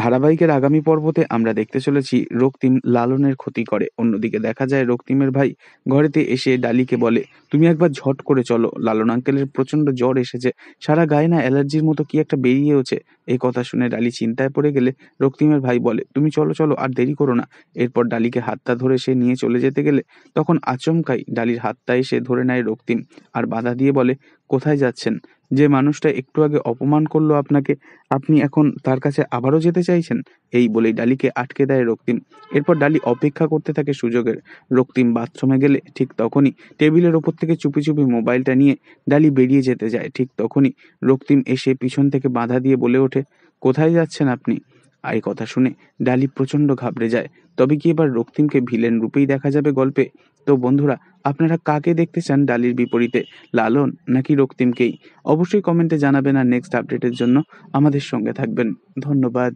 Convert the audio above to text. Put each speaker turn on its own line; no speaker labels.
ধারাবাহিকের আগামী পর্বতে আমরা দেখতে চলেছি রক্তিম লালনের ক্ষতি করে। অন্যদিকে দেখা যায় রক্তিমের ভাই ঘরেতে এসে ডালিকে বলে, তুমি একবার ঝট করে চলো, লালন আঙ্কেলের প্রচন্ড জ্বর এসেছে, সারা গায়ে না অ্যালার্জির মতো কি একটা বেরিয়েওছে। এই কথা শুনে ডালি চিন্তায় পড়ে গেলে রক্তিমের ভাই বলে, তুমি চলো চলো, আর দেরি করো না। এরপর ডালিকে হাতটা ধরে সে নিয়ে চলে যেতে গেলে তখন আচমকাই ডালির হাতটা এসে ধরে নেয় রক্তিম, আর বাধা দিয়ে বলে, কোথায় যাচ্ছেন? যে মানুষটা একটু আগে অপমান করলো আপনাকে, আপনি এখন তার কাছে আবারও যেতে চাইছেন? এই বলেই ডালিকে আটকে দেয় রক্তিম। এরপর ডালি অপেক্ষা করতে থাকে সুযোগের। রক্তিম বাথরুমে গেলে ঠিক তখনই টেবিলের ওপর থেকে চুপি চুপি মোবাইলটা নিয়ে ডালি বেরিয়ে যেতে যায়। ঠিক তখনই রক্তিম এসে পিছন থেকে বাধা দিয়ে বলে ওঠে, কোথায় যাচ্ছেন আপনি? আর এই কথা শুনে ডালি প্রচণ্ড ঘাবড়ে যায়। তবে কি এবার রক্তিমকে ভিলেন রূপেই দেখা যাবে গল্পে? তো বন্ধুরা, আপনারা কাকে দেখতে চান ডালির বিপরীতে, লালন নাকি রক্তিমকেই? অবশ্যই কমেন্টে জানাবেন, আর নেক্সট আপডেটের জন্য আমাদের সঙ্গে থাকবেন। ধন্যবাদ।